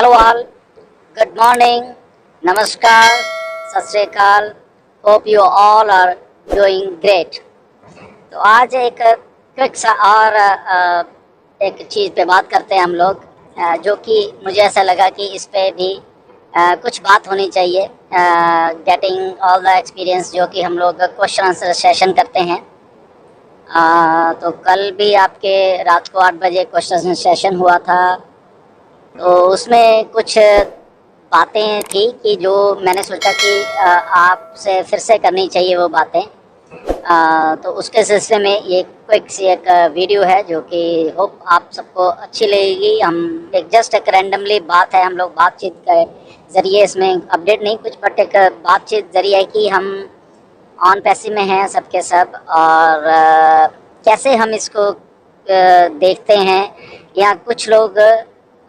Hello all, good morning, नमस्कार, सत श्री अकाल। Hope you all are doing great. तो आज एक क्विक सा और एक चीज़ पे बात करते हैं हम लोग, जो कि मुझे ऐसा लगा कि इस पे भी कुछ बात होनी चाहिए। गेटिंग ऑल द एक्सपीरियंस, जो कि हम लोग क्वेश्चन आंसर सेशन करते हैं। तो कल भी आपके रात को 8 बजे क्वेश्चन सेशन हुआ था, तो उसमें कुछ बातें थी कि जो मैंने सोचा कि आपसे फिर से करनी चाहिए वो बातें। तो उसके सिलसिले में ये क्विक सी एक वीडियो है जो कि होप आप सबको अच्छी लगेगी। हम एक जस्ट एक रैंडमली बात है, हम लोग बातचीत के ज़रिए, इसमें अपडेट नहीं कुछ, बट एक बातचीत ज़रिए है कि हम ऑन पैसिव में हैं सबके सब, और कैसे हम इसको देखते हैं। या कुछ लोग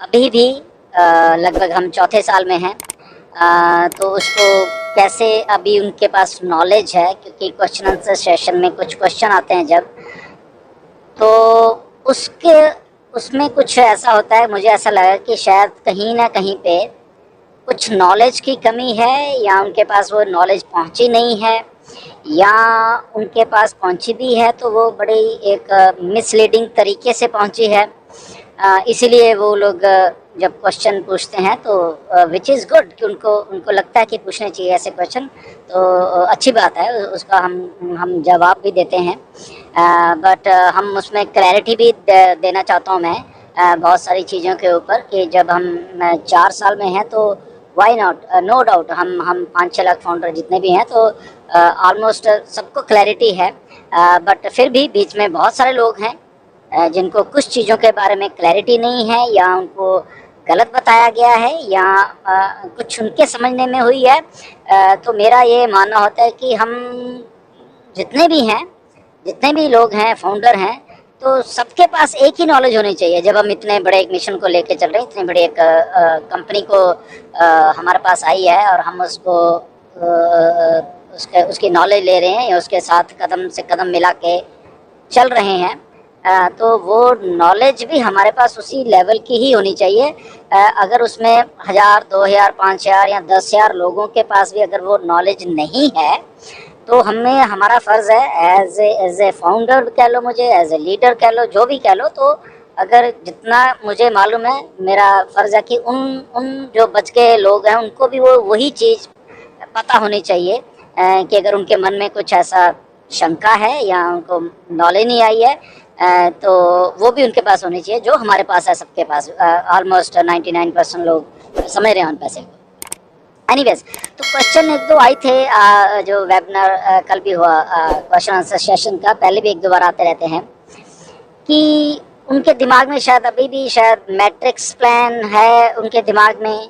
अभी भी लगभग हम चौथे साल में हैं, तो उसको कैसे अभी उनके पास नॉलेज है, क्योंकि क्वेश्चन आंसर सेशन में कुछ क्वेश्चन आते हैं जब, तो उसमें कुछ ऐसा होता है, मुझे ऐसा लगा कि शायद कहीं ना कहीं पे कुछ नॉलेज की कमी है, या उनके पास वो नॉलेज पहुंची नहीं है, या उनके पास पहुंची भी है तो वो बड़ी एक मिसलीडिंग तरीके से पहुंची है। इसीलिए वो लोग जब क्वेश्चन पूछते हैं तो विच इज़ गुड कि उनको लगता है कि पूछने चाहिए ऐसे क्वेश्चन, तो अच्छी बात है, उसका हम जवाब भी देते हैं। बट हम उसमें क्लैरिटी भी देना चाहता हूँ मैं बहुत सारी चीज़ों के ऊपर, कि जब हम 4 साल में हैं तो वाई नॉट, नो डाउट हम 5-6 लाख फाउंडर जितने भी हैं तो ऑलमोस्ट सबको क्लैरिटी है। बट फिर भी बीच में बहुत सारे लोग हैं जिनको कुछ चीज़ों के बारे में क्लैरिटी नहीं है, या उनको गलत बताया गया है, या कुछ उनके समझने में हुई है। तो मेरा ये मानना होता है कि हम जितने भी हैं, जितने भी लोग हैं, फाउंडर हैं, तो सबके पास एक ही नॉलेज होनी चाहिए। जब हम इतने बड़े एक मिशन को लेके चल रहे हैं, इतनी बड़ी एक कंपनी को हमारे पास आई है, और हम उसको उसकी नॉलेज ले रहे हैं, या उसके साथ कदम से कदम मिला के चल रहे हैं, तो वो नॉलेज भी हमारे पास उसी लेवल की ही होनी चाहिए। अगर उसमें 1000, 2000, 5000 या 10,000 लोगों के पास भी अगर वो नॉलेज नहीं है, तो हमारा फ़र्ज़ है एज ए फाउंडर कह लो, मुझे एज ए लीडर कह लो, जो भी कह लो, तो अगर जितना मुझे मालूम है, मेरा फ़र्ज़ है कि उन जो बच के लोग हैं उनको भी वो वही चीज़ पता होनी चाहिए, कि अगर उनके मन में कुछ ऐसा शंका है या उनको नॉलेज नहीं आई है, तो वो भी उनके पास होनी चाहिए, जो हमारे पास है सबके पास। ऑलमोस्ट 99% लोग समझ रहे हैं उन पैसे को। एनीवेज, तो क्वेश्चन 1-2 आए थे, जो वेबिनार कल भी हुआ क्वेश्चन आंसर सेशन का, पहले भी 1-2 बार आते रहते हैं, कि उनके दिमाग में शायद अभी भी शायद मैट्रिक्स प्लान है उनके दिमाग में,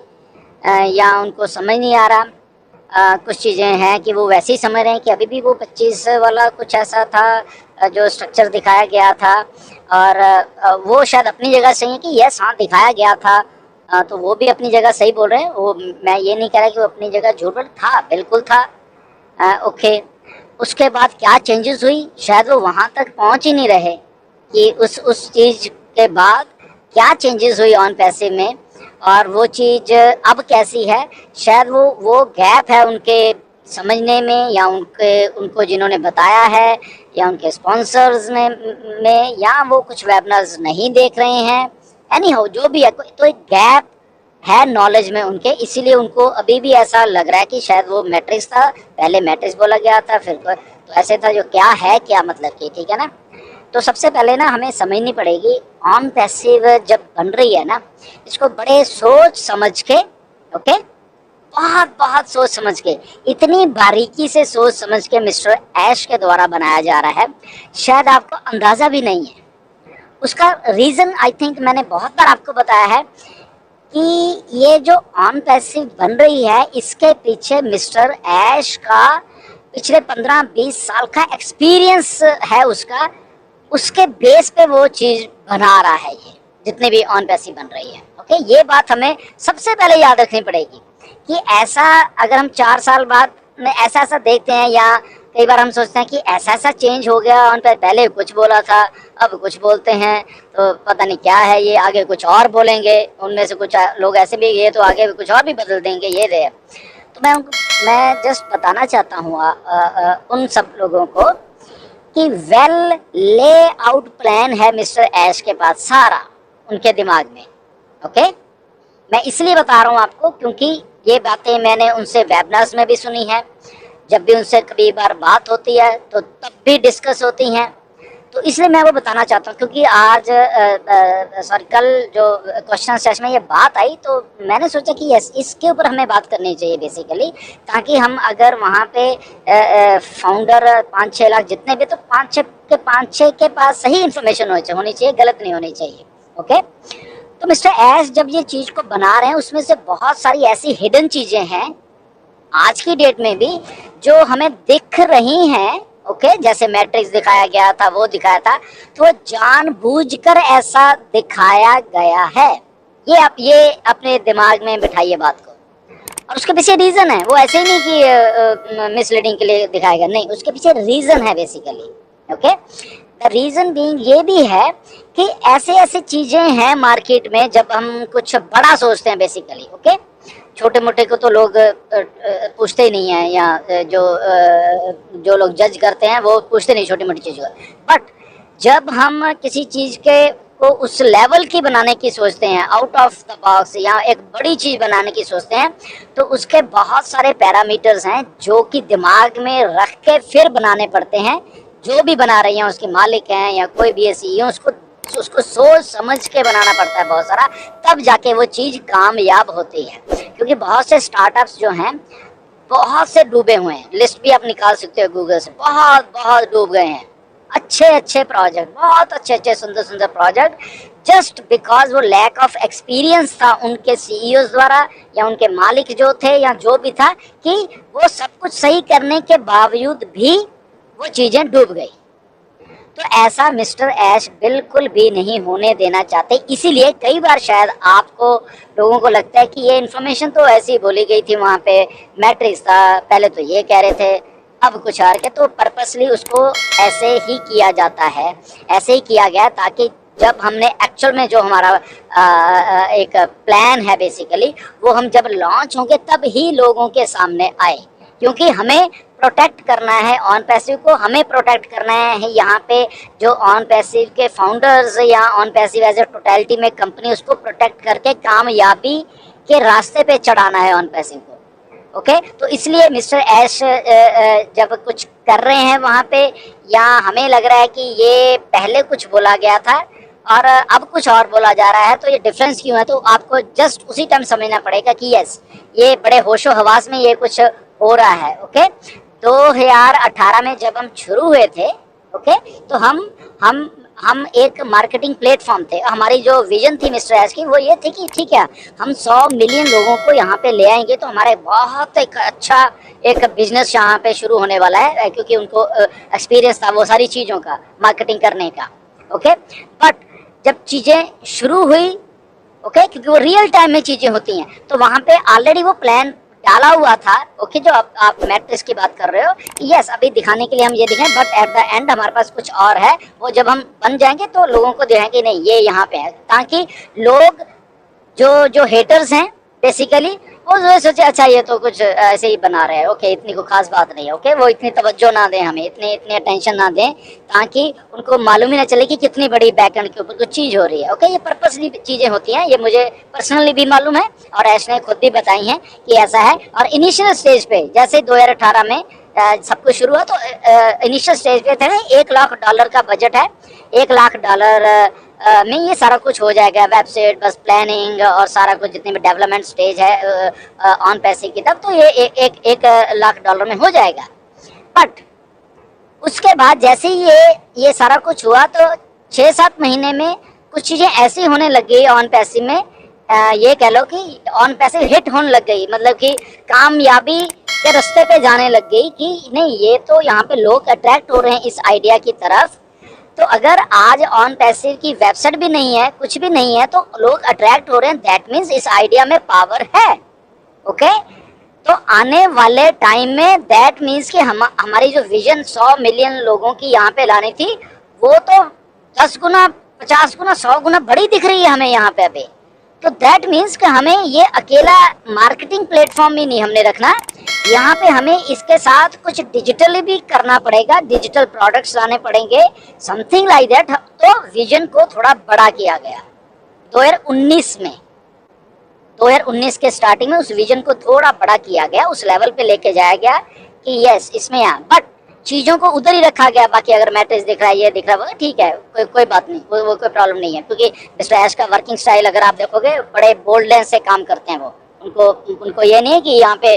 या उनको समझ नहीं आ रहा। कुछ चीज़ें हैं कि वो वैसे ही समझ रहे हैं कि अभी भी वो 25 वाला कुछ ऐसा था जो स्ट्रक्चर दिखाया गया था, और वो शायद अपनी जगह सही है कि यस हाँ दिखाया गया था, तो वो भी अपनी जगह सही बोल रहे हैं। वो मैं ये नहीं कह रहा कि वो अपनी जगह झूठ बोल था, बिल्कुल था। ओके, उसके बाद क्या चेंजेस हुई, शायद वो वहाँ तक पहुँच ही नहीं रहे कि उस चीज़ के बाद क्या चेंजेस हुई ऑन पैसिव में, और वो चीज़ अब कैसी है। शायद वो गैप है उनके समझने में, या उनको जिन्होंने बताया है, या उनके स्पॉन्सर्स में, या वो कुछ वेबिनार्स नहीं देख रहे हैं। एनी हाउ जो भी है, तो एक गैप है नॉलेज में उनके, इसीलिए उनको अभी भी ऐसा लग रहा है कि शायद वो मैट्रिक्स था, पहले मैट्रिक्स बोला गया था, फिर तो ऐसे था, जो क्या है क्या मतलब कि, ठीक है ना। तो सबसे पहले ना हमें समझनी पड़ेगी, ऑन पैसिव जब बन रही है ना, इसको बड़े सोच समझ के, ओके, बहुत बहुत सोच समझ के, इतनी बारीकी से सोच समझ के मिस्टर ऐश के द्वारा बनाया जा रहा है, शायद आपको अंदाज़ा भी नहीं है। उसका रीज़न आई थिंक मैंने बहुत बार आपको बताया है कि ये जो ऑन पैसिव बन रही है, इसके पीछे मिस्टर ऐश का पिछले 15-20 साल का एक्सपीरियंस है उसका, उसके बेस पे वो चीज़ बना रहा है, ये जितने भी ऑन पैसिव बन रही है। ओके, ये बात हमें सबसे पहले याद रखनी पड़ेगी कि ऐसा अगर हम 4 साल बाद में ऐसा देखते हैं, या कई बार हम सोचते हैं कि ऐसा ऐसा चेंज हो गया, ऑन पहले कुछ बोला था अब कुछ बोलते हैं, तो पता नहीं क्या है ये, आगे कुछ और बोलेंगे, उनमें से कुछ लोग ऐसे भी ये तो आगे कुछ और भी बदल देंगे, ये दे। तो मैं जस्ट बताना चाहता हूँ उन सब लोगों को कि वेल ले आउट प्लान है मिस्टर ऐश के पास सारा उनके दिमाग में। ओके, मैं इसलिए बता रहा हूँ आपको क्योंकि ये बातें मैंने उनसे वेबनार्स में भी सुनी है, जब भी उनसे कभी बार बात होती है तो तब भी डिस्कस होती हैं, तो इसलिए मैं वो बताना चाहता हूँ। क्योंकि आज सॉरी कल जो क्वेश्चन सेशन में ये बात आई तो मैंने सोचा कि यस इसके ऊपर हमें बात करनी चाहिए बेसिकली, ताकि हम अगर वहाँ पे फाउंडर 5-6 लाख जितने भी, तो 5-6 के पास सही इन्फॉर्मेशन होनी चाहिए, गलत नहीं होनी चाहिए। ओके, तो मिस्टर ऐश जब ये चीज को बना रहे हैं उसमें से बहुत सारी ऐसी हिडन चीजें हैं आज की डेट में भी जो हमें दिख रही हैं। ओके, जैसे मैट्रिक्स दिखाया गया था, वो दिखाया था, तो जानबूझकर ऐसा दिखाया गया है। ये अपने दिमाग में बिठाइए बात को, और उसके पीछे रीजन है, वो ऐसे ही नहीं कि मिसलीडिंग के लिए दिखाया गया, नहीं, उसके पीछे रीजन है basically. Okay, the reason being ये भी है कि ऐसे ऐसे चीजें हैं मार्केट में, जब हम कुछ बड़ा सोचते हैं बेसिकली, ओके, छोटे मोटे को तो लोग पूछते ही नहीं है, या जो लोग जज करते हैं वो पूछते नहीं छोटी मोटी चीज़ों का। बट जब हम किसी चीज़ के को उस लेवल की बनाने की सोचते हैं, आउट ऑफ द बॉक्स, या एक बड़ी चीज़ बनाने की सोचते हैं, तो उसके बहुत सारे पैरामीटर्स हैं जो कि दिमाग में रख के फिर बनाने पड़ते हैं। जो भी बना रही हैं, उसके मालिक हैं या कोई भी ऐसी है, उसको सोच समझ के बनाना पड़ता है बहुत सारा, तब जाके वो चीज़ कामयाब होती है। क्योंकि बहुत से स्टार्टअप्स जो हैं बहुत से डूबे हुए हैं, लिस्ट भी आप निकाल सकते हो गूगल से, बहुत बहुत डूब गए हैं। अच्छे प्रोजेक्ट, बहुत अच्छे सुंदर प्रोजेक्ट, जस्ट बिकॉज वो लैक ऑफ एक्सपीरियंस था उनके सीईओ द्वारा या उनके मालिक जो थे या जो भी था, कि वो सब कुछ सही करने के बावजूद भी वो चीज़ें डूब गई। तो ऐसा मिस्टर ऐश बिल्कुल भी नहीं होने देना चाहते। इसीलिए कई बार शायद आपको लोगों को लगता है कि ये इन्फॉर्मेशन तो ऐसी बोली गई थी, वहाँ पे मैट्रिक्स था, पहले तो ये कह रहे थे, अब कुछ और के, तो पर्पसली उसको ऐसे ही किया जाता है, ऐसे ही किया गया ताकि जब हमने एक्चुअल में जो हमारा एक प्लान है बेसिकली, वो हम जब लॉन्च होंगे तब ही लोगों के सामने आए। क्योंकि हमें प्रोटेक्ट करना है ऑन पैसिव को, हमें प्रोटेक्ट करना है यहाँ पे जो ऑन पैसिव के फाउंडर्स या Onpassive as a totality में कंपनी, उसको प्रोटेक्ट करके कामयाबी के रास्ते पे चढ़ाना है ऑन पैसिव को। ओके, तो इसलिए मिस्टर ऐश जब कुछ कर रहे हैं वहाँ पे, या हमें लग रहा है कि ये पहले कुछ बोला गया था और अब कुछ और बोला जा रहा है, तो ये डिफरेंस क्यों है, तो आपको जस्ट उसी टाइम समझना पड़ेगा कि यस ये बड़े होशो हवास में ये कुछ हो रहा है। ओके, 2018 में जब हम शुरू हुए थे, ओके, तो हम एक मार्केटिंग प्लेटफॉर्म थे। हमारी जो विजन थी मिस्टर ऐश की वो ये थी कि ठीक है, हम 100 मिलियन लोगों को यहाँ पे ले आएंगे तो हमारे बहुत एक अच्छा एक बिजनेस यहाँ पे शुरू होने वाला है, क्योंकि उनको एक्सपीरियंस था वो सारी चीज़ों का, मार्केटिंग करने का। ओके, बट जब चीज़ें शुरू हुई, ओके, क्योंकि वो रियल टाइम में चीज़ें होती हैं, तो वहाँ पे ऑलरेडी वो प्लान डाला हुआ था। ओके, जो आप मैट्रिक्स की बात कर रहे हो, यस अभी दिखाने के लिए हम ये दिखाएं, बट एट द एंड हमारे पास कुछ और है, वो जब हम बन जाएंगे तो लोगों को दिखाएंगे नहीं ये यहाँ पे है, ताकि लोग जो हेटर्स हैं बेसिकली वो जो सोचे अच्छा ये तो कुछ ऐसे ही बना रहे हैं, ओके, इतनी को खास बात नहीं है। ओके, वो इतनी तवज्जो ना दें हमें, इतनी अटेंशन ना दें, ताकि उनको मालूम ही ना चले कि कितनी बड़ी बैकएंड के ऊपर कुछ चीज़ हो रही है। ओके, ये पर्पसली चीज़ें होती हैं, ये मुझे पर्सनली भी मालूम है और ऐश ने खुद भी बताई हैं कि ऐसा है। और इनिशियल स्टेज पे जैसे 2018 में सब कुछ शुरू हुआ, तो इनिशियल स्टेज पे थे $1 लाख का बजट है, $1 लाख में ये सारा कुछ हो जाएगा, वेबसाइट, बस प्लानिंग और सारा कुछ जितने भी डेवलपमेंट स्टेज है ऑन पैसे की, तब तो ये एक $1 लाख में हो जाएगा। बट उसके बाद जैसे ही ये सारा कुछ हुआ तो 6-7 महीने में कुछ चीज़ें ऐसी होने लग गई ऑन पैसे में, ये कह लो कि ऑन पैसे हिट होने लग गई, मतलब कि कामयाबी के रास्ते पे जाने लग गई कि नहीं ये तो यहाँ पे लोग अट्रैक्ट हो रहे हैं इस आइडिया की तरफ। तो अगर आज ऑन पैसिव की वेबसाइट भी नहीं है, कुछ भी नहीं है, तो लोग अट्रैक्ट हो रहे हैं, दैट मीन्स इस आइडिया में पावर है। ओके, तो आने वाले टाइम में दैट मीन्स कि हमारी जो विजन 100 मिलियन लोगों की यहाँ पे लानी थी, वो तो 10 गुना 50 गुना 100 गुना बड़ी दिख रही है हमें यहाँ पे अभी। तो दैट मीन्स कि हमें ये अकेला मार्केटिंग प्लेटफॉर्म ही नहीं हमने रखना, यहाँ पे हमें इसके साथ कुछ डिजिटली भी करना पड़ेगा, डिजिटल प्रोडक्ट्स लाने पड़ेंगे, समथिंग लाइक दैट। तो विजन को थोड़ा बड़ा किया गया 2019 में, 2019 के स्टार्टिंग में उस विजन को थोड़ा बड़ा किया गया, उस लेवल पे लेके जाया गया कि यस इसमें यहाँ, बट चीजों को उधर ही रखा गया। बाकी अगर मैट्रिक्स दिख रहा है, ये दिख रहा है, ठीक है, कोई बात नहीं, वो कोई प्रॉब्लम नहीं है, क्योंकि मिस्टर ऐश का वर्किंग स्टाइल अगर आप देखोगे बड़े बोल्डनेस से काम करते हैं वो। उनको ये नहीं है कि यहाँ पे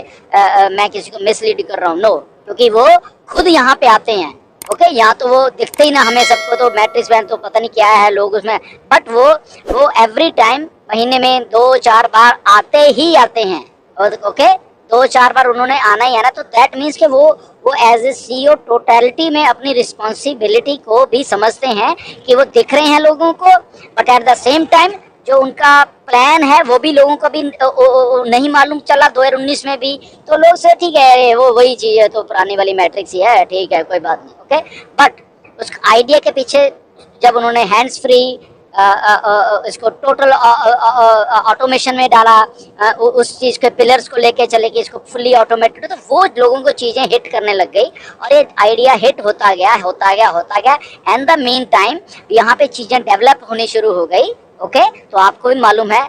मैं किसी को मिसलीड कर रहा हूँ, नो, क्योंकि वो खुद यहाँ पे आते हैं। ओके, यहाँ तो वो दिखते ही ना हमें सबको, तो मैट्रिक्स वैन तो पता नहीं क्या है लोग उसमें, बट वो एवरी टाइम महीने में 2-4 बार आते ही आते हैं। और ओके, 2-4 बार उन्होंने आना ही आना, तो दैट मीन्स कि वो एज ए सीईओ टोटलिटी में अपनी रिस्पॉन्सिबिलिटी को भी समझते हैं कि वो दिख रहे हैं लोगों को, but at the same time जो उनका प्लान है वो भी लोगों को भी नहीं मालूम चला 2019 में भी। तो लोग से ठीक है वो वही चीज है, तो पुरानी वाली मैट्रिक्स ही है, ठीक है कोई बात नहीं। ओके, बट उस आइडिया के पीछे जब उन्होंने हैंड्स फ्री इसको टोटल ऑटोमेशन में डाला, उस चीज के पिलर्स को लेके चले कि इसको फुल्ली ऑटोमेटेड, तो वो लोगों को चीजें हिट करने लग गई और ये आइडिया हिट होता गया एंड द मेन टाइम यहाँ पे चीजें डेवलप होनी शुरू हो गई। ओके, तो आपको भी मालूम है,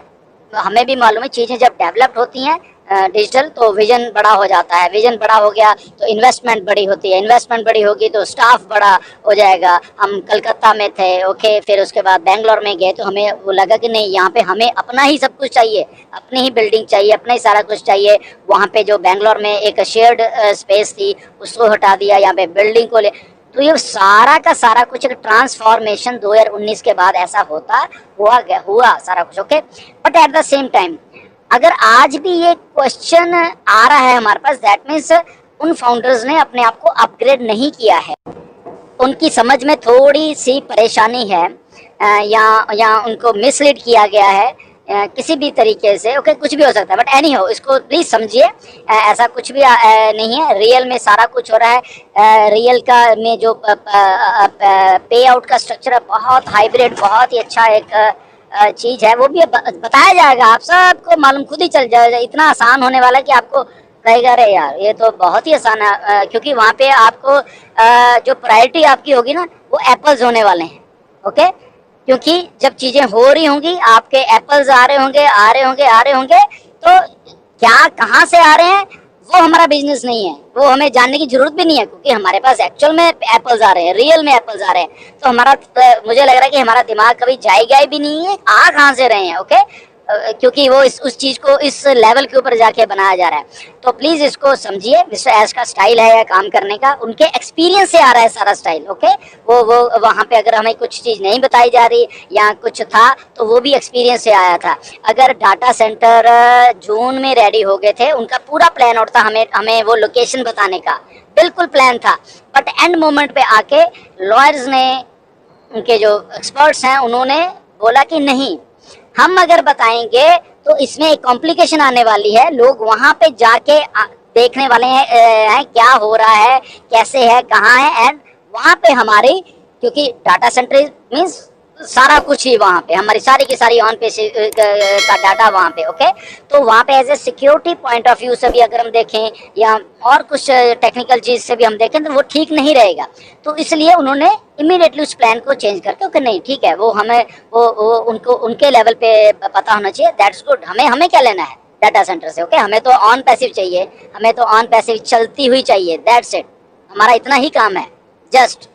हमें भी मालूम है, चीजें जब डेवलप्ड होती हैं डिजिटल तो विजन बड़ा हो जाता है, विजन बड़ा हो गया तो इन्वेस्टमेंट बड़ी होती है, इन्वेस्टमेंट बड़ी होगी तो स्टाफ बड़ा हो जाएगा। हम कलकत्ता में थे, ओके, फिर उसके बाद बेंगलोर में गए तो हमें वो लगा कि नहीं, यहाँ पे हमें अपना ही सब कुछ चाहिए, अपनी ही बिल्डिंग चाहिए, अपना ही सारा कुछ चाहिए। वहाँ पे जो बेंगलोर में एक शेयर्ड स्पेस थी उसको हटा दिया, यहाँ पे बिल्डिंग को ले, तो ये सारा का सारा कुछ एक ट्रांसफॉर्मेशन 2019 के बाद ऐसा हुआ सारा कुछ। Okay, but at the same time अगर आज भी ये क्वेश्चन आ रहा है हमारे पास, दैट मीन्स उन फाउंडर्स ने अपने आप को अपग्रेड नहीं किया है, उनकी समझ में थोड़ी सी परेशानी है, या उनको मिसलीड किया गया है किसी भी तरीके से। ओके, कुछ भी हो सकता है, बट एनी हो, इसको प्लीज समझिए, ऐसा कुछ भी नहीं है, रियल में सारा कुछ हो रहा है। रियल का में जो पे आउट का स्ट्रक्चर है बहुत हाइब्रिड, बहुत ही अच्छा एक चीज है, वो भी बताया जाएगा, आप सबको मालूम खुद ही चल जाएगा। इतना आसान होने वाला है कि आपको कहेगा अरे यार ये तो बहुत ही आसान है, क्योंकि वहाँ पे आपको जो प्रायोरिटी आपकी होगी ना वो एप्पल्स होने वाले हैं। ओके, क्योंकि जब चीजें हो रही होंगी, आपके एप्पल्स आ रहे होंगे, तो क्या कहाँ से आ रहे हैं वो हमारा बिजनेस नहीं है, वो हमें जानने की जरूरत भी नहीं है, क्योंकि हमारे पास एक्चुअल में एप्पल्स आ रहे हैं, रियल में एप्पल्स आ रहे हैं। तो मुझे लग रहा है कि हमारा दिमाग कभी जाएगा भी नहीं है, आ कहाँ से रहे हैं। ओके, क्योंकि वो उस चीज को इस लेवल के ऊपर जाके बनाया जा रहा है। तो प्लीज इसको समझिए, मिस्टर ऐश का स्टाइल है काम करने का, उनके एक्सपीरियंस से आ रहा है सारा स्टाइल। ओके, वो वहाँ पे अगर हमें कुछ चीज नहीं बताई जा रही या कुछ था तो वो भी एक्सपीरियंस से आया था। अगर डाटा सेंटर जून में रेडी हो गए थे, उनका पूरा प्लान और था हमें वो लोकेशन बताने का, बिल्कुल प्लान था, बट एंड मोमेंट पे आके लॉयर्स ने, उनके जो एक्सपर्ट्स हैं, उन्होंने बोला कि नहीं, हम अगर बताएंगे तो इसमें एक कॉम्प्लिकेशन आने वाली है, लोग वहां पे जाके देखने वाले हैं क्या हो रहा है, कैसे है, कहाँ है, एंड वहां पे हमारी, क्योंकि डाटा सेंटर मीन्स सारा कुछ ही वहाँ पे, हमारी सारी की सारी ऑन पे का डाटा वहाँ पे। ओके, तो वहाँ पे as a security point of view से भी अगर हम देखें या और कुछ टेक्निकल चीज से भी हम देखें तो वो ठीक नहीं रहेगा। तो इसलिए उन्होंने इमीडिएटली उस प्लान को चेंज करके, ओके नहीं ठीक है, वो हमें वो उनको उनके लेवल पे पता होना चाहिए, दैट्स गुड। हमें क्या लेना है डाटा सेंटर से। ओके, हमें तो ऑन पैसिव चाहिए, हमें तो ऑन पैसिव चलती हुई चाहिए, दैट्स इट, हमारा इतना ही काम है, जस्ट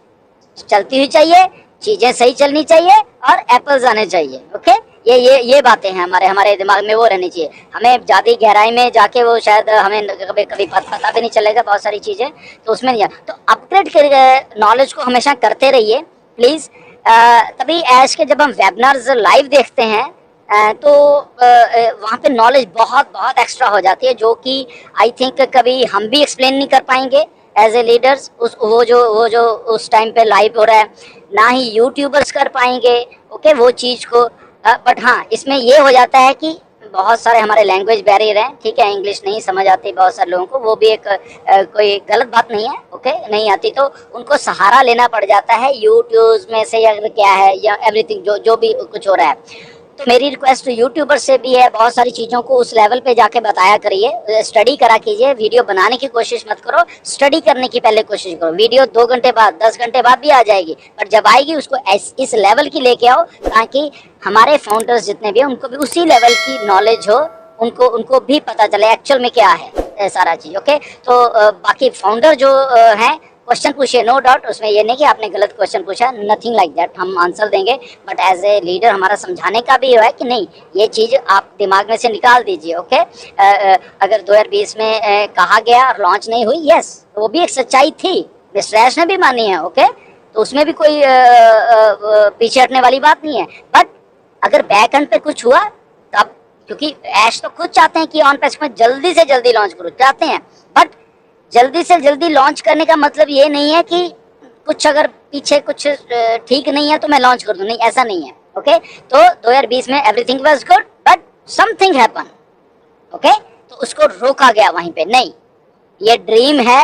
चलती हुई चाहिए, चीजें सही चलनी चाहिए और एप्पल्स आने चाहिए। ओके, ये बातें हैं हमारे दिमाग में वो रहनी चाहिए। हमें ज्यादा गहराई में जाके वो शायद हमें कभी पता भी नहीं चलेगा बहुत सारी चीजें, तो उसमें नहीं। तो अपग्रेड कर नॉलेज को हमेशा करते रहिए प्लीज। तभी ऐश के जब हम वेबिनार्स लाइव देखते हैं तो वहाँ पे नॉलेज बहुत एक्स्ट्रा हो जाती है, जो कि आई थिंक कभी हम भी एक्सप्लेन नहीं कर पाएंगे एज ए लीडर्स, वो जो उस टाइम पे लाइव हो रहा है, ना ही यूट्यूबर्स कर पाएंगे। ओके, वो चीज को, बट हाँ इसमें ये हो जाता है कि बहुत सारे हमारे लैंग्वेज बैरियर हैं, ठीक है, इंग्लिश नहीं समझ आती बहुत सारे लोगों को, वो भी एक कोई गलत बात नहीं है, ओके, नहीं आती तो उनको सहारा लेना पड़ जाता है यूट्यूब में से या क्या है या एवरीथिंग जो भी कुछ हो रहा है। तो मेरी रिक्वेस्ट यूट्यूबर से भी है, बहुत सारी चीज़ों को उस लेवल पे जाके बताया करिए, स्टडी करा कीजिए, वीडियो बनाने की कोशिश मत करो, स्टडी करने की पहले कोशिश करो। वीडियो 2 घंटे बाद 10 घंटे बाद भी आ जाएगी, पर जब आएगी उसको इस लेवल की लेके आओ ताकि हमारे फाउंडर्स जितने भी हैं उनको भी उसी लेवल की नॉलेज हो, उनको भी पता चले एक्चुअल में क्या है सारा चीज़, ओके। तो बाकी फाउंडर जो हैं क्वेश्चन पूछिए, नो डाउट, उसमें ये नहीं कि आपने गलत क्वेश्चन पूछा, नथिंग लाइक दैट, हम आंसर देंगे, बट एज ए लीडर हमारा समझाने का भी है कि नहीं, ये चीज़ आप दिमाग में से निकाल दीजिए, ओके। अगर 2020 में कहा गया और लॉन्च नहीं हुई, यस, वो भी एक सच्चाई थी, मिस्टर ऐश ने भी मानी है, ओके, तो उसमें भी कोई पीछे हटने वाली बात नहीं है। बट अगर बैक एंड पे कुछ हुआ तब, क्योंकि ऐश तो खुद चाहते हैं कि ऑन पैच में जल्दी से जल्दी लॉन्च करो, चाहते हैं, बट जल्दी से जल्दी लॉन्च करने का मतलब ये नहीं है कि कुछ अगर पीछे कुछ ठीक नहीं है तो मैं लॉन्च कर दूं, नहीं, ऐसा नहीं है, ओके। तो 2020 में everything was good but something happen, okay, तो उसको रोका गया वहीं पे, नहीं, ये ड्रीम है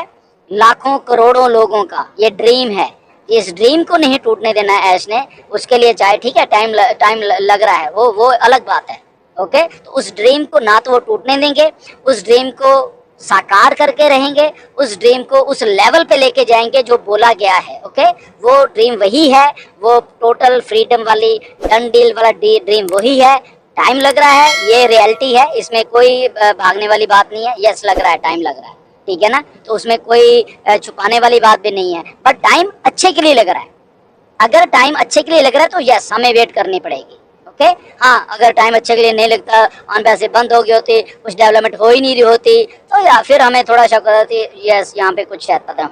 लाखों करोड़ों लोगों का, ये ड्रीम है, इस ड्रीम को नहीं टूटने देना है ऐश ने, उसके लिए चाहे ठीक है टाइम लग रहा है, वो अलग बात है, ओके। तो उस ड्रीम को ना तो वो टूटने देंगे, उस ड्रीम को साकार करके रहेंगे, उस ड्रीम को उस लेवल पे लेके जाएंगे जो बोला गया है, ओके। वो ड्रीम वही है, वो टोटल फ्रीडम वाली डन डील वाला ड्रीम वही है। टाइम लग रहा है, ये रियलिटी है, इसमें कोई भागने वाली बात नहीं है, यस लग रहा है, टाइम लग रहा है, ठीक है ना, तो उसमें कोई छुपाने वाली बात भी नहीं है, बट टाइम अच्छे के लिए लग रहा है। अगर टाइम अच्छे के लिए लग रहा है तो यस हमें वेट करनी पड़ेगी, ओके। हाँ, अगर टाइम अच्छे के लिए नहीं लगता, ऑन पैसे बंद हो गई होती, कुछ डेवलपमेंट हो ही नहीं रही होती, तो या फिर हमें थोड़ा शक होती, यस यहाँ पे कुछ रहता था।